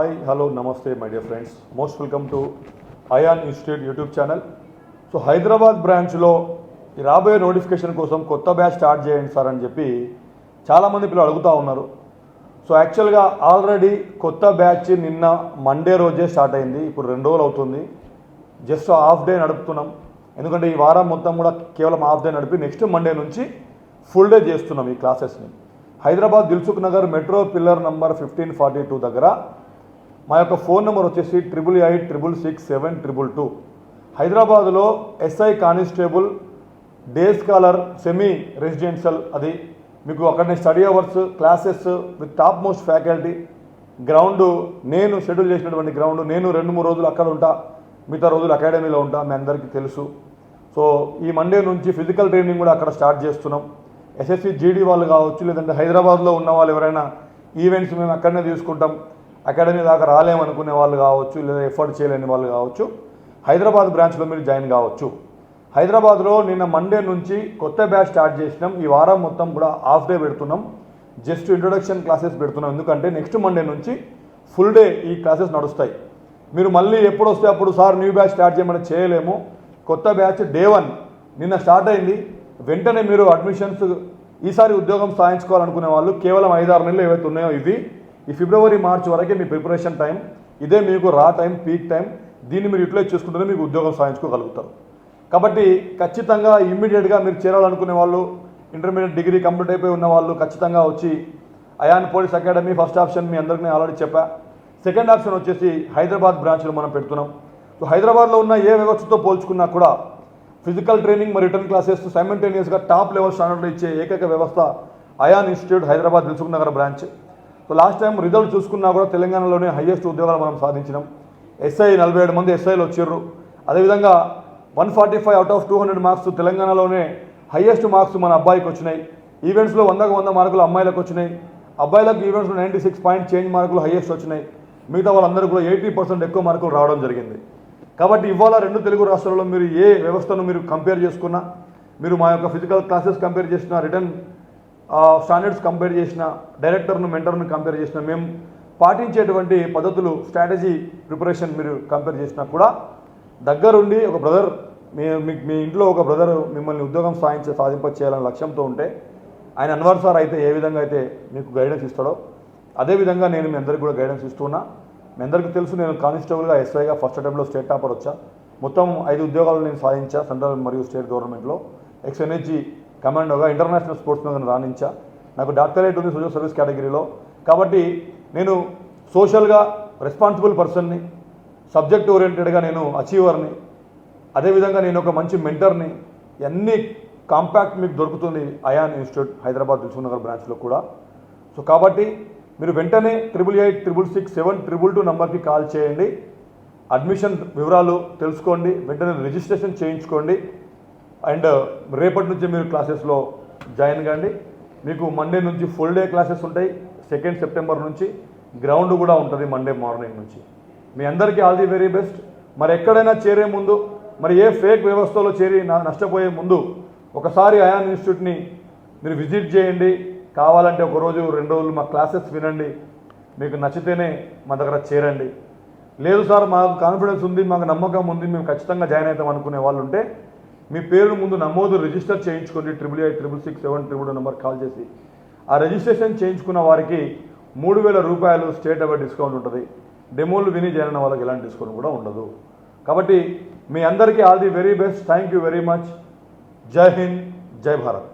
Hi hello నమస్తే my dear friends, most welcome to Ayan institute YouTube channel. So Hyderabad బ్రాంచ్లో ఈ రాబోయే నోటిఫికేషన్ కోసం కొత్త బ్యాచ్ స్టార్ట్ చేయండి సార్ అని చెప్పి చాలామంది పిల్లలు అడుగుతూ ఉన్నారు. సో యాక్చువల్గా ఆల్రెడీ కొత్త బ్యాచ్ నిన్న మండే రోజే స్టార్ట్ అయింది. ఇప్పుడు 2 రోజులు అవుతుంది. జస్ట్ హాఫ్ డే నడుపుతున్నాం, ఎందుకంటే ఈ వారం మొత్తం కూడా కేవలం హాఫ్ డే నడిపి నెక్స్ట్ మండే నుంచి ఫుల్ డే చేస్తున్నాం ఈ క్లాసెస్ని. Hyderabad Dilsukh Nagar metro pillar number 1542 దగ్గర మా యొక్క ఫోన్ నెంబర్ వచ్చేసి 88866722. హైదరాబాద్లో SI constable, day scholar, semi residential, అది మీకు అక్కడనే study hours, classes with top most faculty, ground నేను షెడ్యూల్ చేసినటువంటి గ్రౌండ్, నేను 2-3 రోజులు అక్కడ ఉంటా, మిగతా రోజులు అకాడమీలో ఉంటా, మీ అందరికీ తెలుసు. సో ఈ మండే నుంచి ఫిజికల్ ట్రైనింగ్ కూడా అక్కడ స్టార్ట్ చేస్తున్నాం. ఎస్ఎస్సి జీడీ వాళ్ళు కావచ్చు, లేదంటే హైదరాబాద్లో ఉన్న వాళ్ళు ఎవరైనా ఈవెంట్స్ మేము అక్కడనే తీసుకుంటాం, అకాడమీ దాకా రాలేమనుకునే వాళ్ళు కావచ్చు, లేదా ఎఫర్ట్ చేయలేని వాళ్ళు కావచ్చు, హైదరాబాద్ బ్రాంచ్లో మీరు జాయిన్ కావచ్చు. హైదరాబాద్లో నిన్న మండే నుంచి కొత్త బ్యాచ్ స్టార్ట్ చేసినాం. ఈ వారం మొత్తం కూడా హాఫ్ డే పెడుతున్నాం, జస్ట్ ఇంట్రొడక్షన్ క్లాసెస్ పెడుతున్నాం. ఎందుకంటే నెక్స్ట్ మండే నుంచి ఫుల్ డే ఈ క్లాసెస్ నడుస్తాయి. మీరు మళ్ళీ ఎప్పుడు వస్తే అప్పుడు సార్ న్యూ బ్యాచ్ స్టార్ట్ చేయమని చేయలేము. కొత్త బ్యాచ్ డే 1 నిన్న స్టార్ట్ అయింది. వెంటనే మీరు అడ్మిషన్స్ ఈసారి ఉద్యోగం సాధించుకోవాలనుకునే వాళ్ళు కేవలం 5-6 నెలలు ఏవైతే ఉన్నాయో ఇవి, ఈ ఫిబ్రవరి మార్చ్ వరకే మీ ప్రిపరేషన్ టైం. ఇదే మీకు రా టైం, పీక్ టైం. దీన్ని మీరు యూటిలైజ్ చేసుకుంటేనే మీకు ఉద్యోగం సాధించుకోగలుగుతారు. కాబట్టి ఖచ్చితంగా ఇమ్మీడియట్గా మీరు చేరాలనుకునే వాళ్ళు, ఇంటర్మీడియట్ డిగ్రీ కంప్లీట్ అయిపోయి ఉన్న వాళ్ళు ఖచ్చితంగా వచ్చి Ayaan police academy first option మీ అందరికీ నేను ఆల్రెడీ చెప్పా. సెకండ్ ఆప్షన్ వచ్చేసి హైదరాబాద్ బ్రాంచ్లో మనం పెడుతున్నాం. సో హైదరాబాద్లో ఉన్న ఏ వ్యవస్థతో పోల్చుకున్నా కూడా ఫిజికల్ ట్రైనింగ్ మరియు రిటర్న్ క్లాసెస్ సైమల్టేనియస్గా టాప్ లెవెల్ స్టాండర్డ్లో ఇచ్చే ఏకైక వ్యవస్థ Ayan institute Hyderabad Dilsukh Nagar branch. So last time result చూసుకున్నా కూడా తెలంగాణలోనే హైయెస్ట్ ఉద్యోగాలు మనం సాధించినాం. ఎస్ఐ 47 మంది ఎస్ఐలు వచ్చారు. అదేవిధంగా 145 అవుట్ ఆఫ్ 200 మార్క్స్ తెలంగాణలోనే హైయెస్ట్ మార్క్స్ మన అబ్బాయికి వచ్చినాయి. ఈవెంట్స్లో 100కు 100 మార్కులు అమ్మాయిలకు వచ్చినాయి. అబ్బాయిలకు ఈవెంట్స్లో 96 పాయింట్ చేంజ్ మార్కులు హైయెస్ట్ వచ్చినాయి. మిగతా వాళ్ళందరూ కూడా 80% ఎక్కువ మార్కులు రావడం జరిగింది. కాబట్టి ఇవాళ 2 తెలుగు రాష్ట్రాల్లో మీరు ఏ వ్యవస్థను మీరు కంపేర్ చేసుకున్నా, మీరు మా యొక్క ఫిజికల్ క్లాసెస్ కంపేర్ చేసిన, రిటర్న్ స్టాండర్డ్స్ కంపేర్ చేసిన, డైరెక్టర్ను మెంటర్ను కంపేర్ చేసిన, మేము పాటించేటువంటి పద్ధతులు, స్ట్రాటజీ, ప్రిపరేషన్ మీరు కంపేర్ చేసినా కూడా దగ్గరుండి ఒక బ్రదర్, మీ ఇంట్లో ఒక బ్రదర్ మిమ్మల్ని ఉద్యోగం సాధింప చేయాలనే లక్ష్యంతో ఉంటే ఆయన అన్వర్ సార్ అయితే ఏ విధంగా అయితే మీకు గైడెన్స్ ఇస్తాడో అదేవిధంగా నేను మీ అందరికీ కూడా గైడెన్స్ ఇస్తున్నా. మీ అందరికీ తెలుసు, నేను కానిస్టేబుల్గా ఎస్ఐగా ఫస్ట్ అటెంప్ట్లో స్టేట్ టాపర్ వచ్చా. మొత్తం 5 ఉద్యోగాలు నేను సాధించా సెంట్రల్ మరియు స్టేట్ గవర్నమెంట్లో. ఎక్స్ఎన్హెచ్జి కమాండోగా ఇంటర్నేషనల్ స్పోర్ట్స్ మ్యాన్ రాణించా. నాకు డాక్టరేట్ ఉంది సోషల్ సర్వీస్ కేటగిరీలో. కాబట్టి నేను సోషల్గా రెస్పాన్సిబుల్ పర్సన్ని, సబ్జెక్ట్ ఓరియంటెడ్గా నేను అచీవర్ని, అదేవిధంగా నేను ఒక మంచి మెంటర్ని. అన్ని కాంపాక్ట్ మీకు దొరుకుతుంది అయాన్ ఇన్స్టిట్యూట్ హైదరాబాద్ దిల్సుఖ్ నగర్ బ్రాంచ్లో కూడా. సో కాబట్టి మీరు వెంటనే 88866722 నంబర్కి కాల్ చేయండి. అడ్మిషన్ వివరాలు తెలుసుకోండి, వెంటనే రిజిస్ట్రేషన్ చేయించుకోండి. అండ్ రేపటి నుంచి మీరు క్లాసెస్లో జాయిన్ కాండి. మీకు మండే నుంచి ఫుల్ డే క్లాసెస్ ఉంటాయి. 2 సెప్టెంబర్ నుంచి గ్రౌండ్ కూడా ఉంటుంది మండే మార్నింగ్ నుంచి. మీ అందరికీ ఆల్ ది వెరీ బెస్ట్. మరి ఎక్కడైనా చేరే ముందు, మరి ఏ ఫేక్ వ్యవస్థలో చేరి నష్టపోయే ముందు ఒకసారి అయాన్ ఇన్స్టిట్యూట్ని మీరు విజిట్ చేయండి. కావాలంటే 1 రోజు 2 రోజులు మా క్లాసెస్ వినండి. మీకు నచ్చితేనే మా దగ్గర చేరండి. లేదు సార్ మాకు కాన్ఫిడెన్స్ ఉంది, మాకు నమ్మకం ఉంది, మేము ఖచ్చితంగా జాయిన్ అవుతాం అనుకునే వాళ్ళు ఉంటే మీ పేరు ముందు నమోదు, రిజిస్టర్ చేయించుకోండి. 88866722 నెంబర్ కాల్ చేసి ఆ రిజిస్ట్రేషన్ చేయించుకున్న వారికి 3000 రూపాయలు స్టేట్ అవర్ డిస్కౌంట్ ఉంటుంది. డెమోలు విని జాయిన్ అయిన వాళ్ళకి ఎలాంటి డిస్కౌంట్ కూడా ఉండదు. కాబట్టి మీ అందరికీ all the very best. Thank you very much. జై హింద్, జై భారత్.